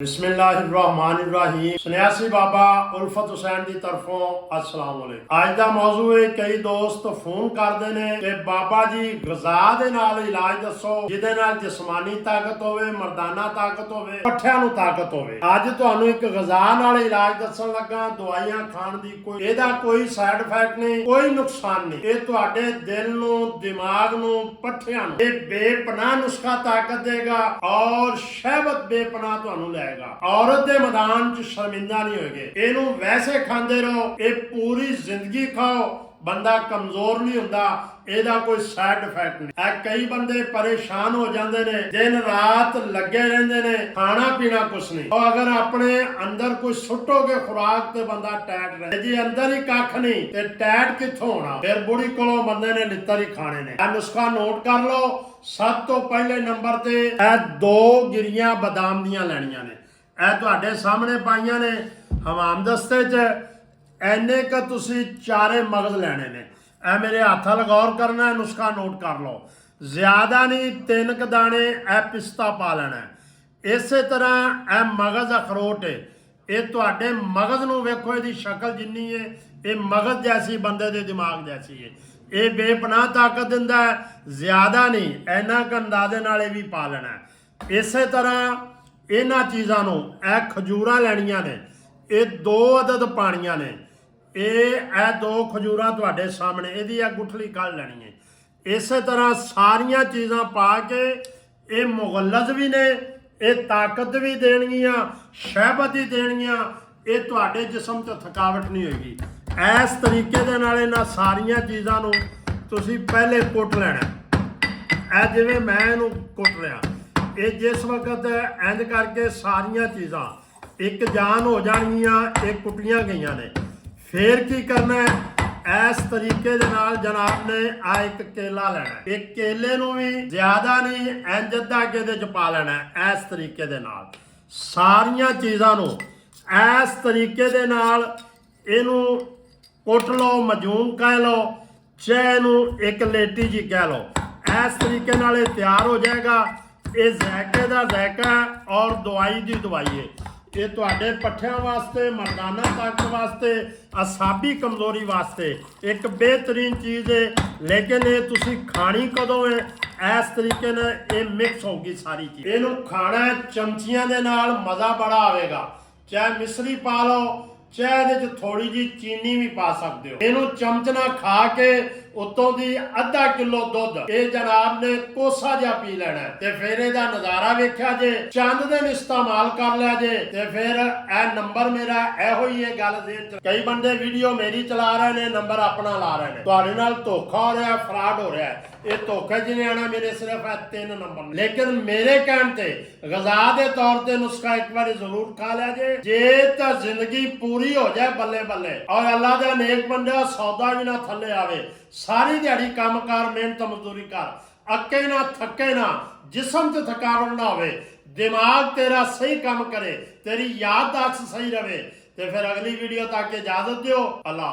बिस्मिल्लाहिर्रहमानिर्रहीम। सन्यासी बाबा उल्फत हुसैन की तरफों अस्सलाम वालेकुम। आज का मौजू है, कई दोस्त फोन करते हैं कि बाबा जी गजा दे नाल इलाज दसो जिहदे नाल जिस्मानी ताकत होवे, मर्दाना ताकत होवे, पट्ठियां नूं ताकत होवे। अज तुहानूं एक गजा नाल इलाज दसन लगा। दवाइयां खाण दी कोई साइड इफेक्ट नहीं, कोई नुकसान नहीं। ये तुहाडे दिल नूं, दिमाग नूं, पट्ठियां नूं ये बेपनाह नुस्खा ताकत देगा और शहबत बेपनाह तुहानूं ले औरत के मैदान च शर्मिंदा नहीं होगे। इनू वैसे खाते रहो, ये पूरी जिंदगी खाओ, बंदा कमजोर नहीं होता। ਇਹਦਾ कोई साइड इफेक्ट नहीं। कई बंदे परेशान हो जाते हैं, दिन रात लगे रहते हैं, खाना पीना कुछ नहीं। और अगर अपने अंदर कोई सुटोगे खुराक तो बंदा टैट रहे जी, अंदर ही कख नहीं तो टैट कित्थों होना। फिर बुढ़ी कोलों बंदे ने लित्तर ही खाने ने। नुस्खा नोट कर लो। सब तो पहले नंबर ते दो गिरियां बादाम दियां लैणियां ने। ਇਹ ਤੁਹਾਡੇ ਸਾਹਮਣੇ ਪਾਈਆਂ ਨੇ ਹਮਾਮ ਦਸਤੇ 'ਚ। ਐਨੇ ਕ ਤੁਸੀਂ ਚਾਰੇ ਮਗਜ਼ ਲੈਣੇ ਨੇ। ਇਹ ਮੇਰੇ ਹੱਥ ਨਾਲ ਗੌਰ ਕਰਨਾ, ਨੁਸਖਾ ਨੋਟ ਕਰ ਲਓ। ਜ਼ਿਆਦਾ ਨਹੀਂ, 3 ਕ ਦਾਣੇ ਇਹ ਪਿਸਤਾ ਪਾ ਲੈਣਾ। ਇਸੇ ਤਰ੍ਹਾਂ ਇਹ ਮਗਜ਼ ਅਖਰੋਟ ਹੈ। ਇਹ ਤੁਹਾਡੇ ਮਗਜ਼ ਨੂੰ ਵੇਖੋ, ਇਹਦੀ ਸ਼ਕਲ ਜਿੰਨੀ ਹੈ ਇਹ ਮਗਜ਼ ਜੈਸੀ, ਬੰਦੇ ਦੇ ਦਿਮਾਗ ਜੈਸੀ ਹੈ। ਇਹ ਬੇਪਨਾਹ ਤਾਕਤ ਦਿੰਦਾ ਹੈ। ਜ਼ਿਆਦਾ ਨਹੀਂ, ਇੰਨਾ ਕ ਅੰਦਾਜ਼ੇ ਨਾਲ ਇਹ ਵੀ ਪਾ ਲੈਣਾ। ਇਸੇ ਤਰ੍ਹਾਂ ਇਹਨਾਂ ਚੀਜ਼ਾਂ ਨੂੰ ਇਹ ਖਜੂਰਾਂ ਲੈਣੀਆਂ ਨੇ। ਇਹ 2 ਅਦਦ ਪਾਣੀਆਂ ਨੇ। ਇਹ 2 ਖਜੂਰਾਂ ਤੁਹਾਡੇ ਸਾਹਮਣੇ, ਇਹਦੀ ਇਹ ਗੁਠਲੀ ਕੱਢ ਲੈਣੀ ਹੈ। ਇਸੇ ਤਰ੍ਹਾਂ ਸਾਰੀਆਂ ਚੀਜ਼ਾਂ ਪਾ ਕੇ, ਇਹ ਮੁਗੱਲਜ਼ ਵੀ ਨੇ, ਇਹ ਤਾਕਤ ਵੀ ਦੇਣਗੀਆਂ, ਸ਼ਹਿਬਤ ਹੀ ਦੇਣਗੀਆਂ। ਇਹ ਤੁਹਾਡੇ ਜਿਸਮ 'ਚ ਥਕਾਵਟ ਨਹੀਂ ਹੋਏਗੀ। ਇਸ ਤਰੀਕੇ ਦੇ ਨਾਲ ਇਹਨਾਂ ਸਾਰੀਆਂ ਚੀਜ਼ਾਂ ਨੂੰ ਤੁਸੀਂ ਪਹਿਲੇ ਕੁੱਟ ਲੈਣਾ। ਇਹ ਜਿਵੇਂ ਮੈਂ ਇਹਨੂੰ ਕੁੱਟ ਰਿਹਾ, ਇਹ ਜਿਸ ਵਕਤ ਇੰਜ ਕਰਕੇ ਸਾਰੀਆਂ ਚੀਜ਼ਾਂ ਇੱਕ ਜਾਨ ਹੋ ਜਾਣਗੀਆਂ। ਇਹ ਕੁੱਟੀਆਂ ਗਈਆਂ ਨੇ। ਫਿਰ ਕੀ ਕਰਨਾ ਹੈ, ਇਸ ਤਰੀਕੇ ਦੇ ਨਾਲ ਜਨਾਬ ਨੇ ਆ ਇੱਕ ਕੇਲਾ ਲੈਣਾ। ਇਹ ਕੇਲੇ ਨੂੰ ਵੀ ਜ਼ਿਆਦਾ ਨਹੀਂ, ਇੰਜ ਅੱਧਾ ਕੇ ਇਹਦੇ 'ਚ ਪਾ ਲੈਣਾ। ਇਸ ਤਰੀਕੇ ਦੇ ਨਾਲ ਸਾਰੀਆਂ ਚੀਜ਼ਾਂ ਨੂੰ ਇਸ ਤਰੀਕੇ ਦੇ ਨਾਲ ਇਹਨੂੰ ਕੁੱਟ ਲਓ, ਮਜੂਨ ਕਹਿ ਲਓ, ਚਾਹੇ ਇਹਨੂੰ ਇੱਕ ਲੇਟੀ ਜੀ ਕਹਿ ਲਓ। ਇਸ ਤਰੀਕੇ ਨਾਲ ਇਹ ਤਿਆਰ ਹੋ ਜਾਏਗਾ। ਇਹ ਜ਼ਾਇਕੇ ਦਾ ਜ਼ਾਇਕਾ ਔਰ ਦਵਾਈ ਦੀ ਦਵਾਈ ਹੈ। ਇਹ ਤੁਹਾਡੇ ਪੱਠਿਆਂ ਵਾਸਤੇ, ਮਰਦਾਨਾ ਤਾਕਤ ਵਾਸਤੇ, ਅਸਾਬੀ ਕਮਜ਼ੋਰੀ ਵਾਸਤੇ ਇੱਕ ਬਿਹਤਰੀਨ ਚੀਜ਼ ਹੈ। ਲੇਕਿਨ ਇਹ ਤੁਸੀਂ ਖਾਣੀ ਕਦੋਂ ਹੈ, ਇਸ ਤਰੀਕੇ ਨਾਲ ਇਹ ਮਿਕਸ ਹੋਊਗੀ ਸਾਰੀ ਚੀਜ਼। ਇਹਨੂੰ ਖਾਣਾ ਚਮਚੀਆਂ ਦੇ ਨਾਲ, ਮਜ਼ਾ ਬੜਾ ਆਵੇਗਾ। ਚਾਹੇ ਮਿਸਰੀ ਪਾ ਲਓ, ਚਾਹੇ ਇਹਦੇ 'ਚ ਥੋੜੀ ਜੀ ਚੀਨੀ ਵੀ ਪਾ ਸਕਦੇ ਹੋ। ਇਹਨੂੰ ਚਮਚ ਨਾਲ ਖਾ ਕੇ ਉਤੋਂ ਦੀ ਅੱਧਾ ਕਿਲੋ ਦੁੱਧ ਇਹ ਜਨਾਬ ਨੇ ਕੋਸਾ ਜਿਹਾ ਪੀ ਲੈਣਾ ਤੇ ਫਿਰ ਇਹਦਾ ਨਜ਼ਾਰਾ ਵੇਖਿਆ ਜੇ। ਚੰਦ ਦਿਨ ਇਸਤੇਮਾਲ ਕਰ ਲਿਆ ਜੇ ਤੇ ਫਿਰ ਇਹ ਨੰਬਰ ਮੇਰਾ ਇਹੋ ਹੀ ਹੈ। ਗੱਲ ਦੇ ਕਈ ਬੰਦੇ ਵੀਡੀਓ ਮੇਰੀ ਚਲਾ ਰਹੇ ਨੇ, ਨੰਬਰ ਆਪਣਾ ਲਾ ਰਹੇ ਨੇ। ਤੁਹਾਡੇ ਨਾਲ ਧੋਖਾ ਹੋ ਰਿਹਾ, ਫਰਾਡ ਹੋ ਰਿਹਾ। ਇਹ ਧੋਖੇ ਜਿਹਨੇ ਆਣਾ ਮੇਰੇ ਸਿਰਫ 3 ਨੰਬਰ। ਲੇਕਿਨ ਮੇਰੇ ਕਹਿਣ ਤੇ ਗਜ਼ਾ ਦੇ ਤੌਰ ਤੇ ਨੁਸਖਾ ਇੱਕ ਵਾਰੀ ਜ਼ਰੂਰ ਖਾ ਲਿਆ ਜੇ ਤਾਂ ਜ਼ਿੰਦਗੀ ਪੂਰੀ ਹੋ ਜਾਏ ਬੱਲੇ ਬੱਲੇ। ਔਰ ਅੱਲਾ ਦੇ ਨੇਕ ਬੰਦੇ ਸੌਦਾ ਵੀ ਨਾ ਥੱਲੇ ਆਵੇ। ਸਾਰੀ ਦਿਹਾੜੀ ਕੰਮ ਕਰ, ਮਿਹਨਤ ਮਜ਼ਦੂਰੀ ਕਰ, ਅੱਕੇ ਨਾ ਥੱਕੇ ਨਾ, ਜਿਸਮ 'ਚ ਥਕਾਵਟ ਨਾ ਹੋਵੇ, ਦਿਮਾਗ ਤੇਰਾ ਸਹੀ ਕੰਮ ਕਰੇ, ਤੇਰੀ ਯਾਦਦਾਸ਼ਤ ਸਹੀ ਰਵੇ। ਤੇ ਫਿਰ ਅਗਲੀ ਵੀਡੀਓ ਤੱਕ ਇਜਾਜ਼ਤ ਦਿਓ। ਅੱਲਾ।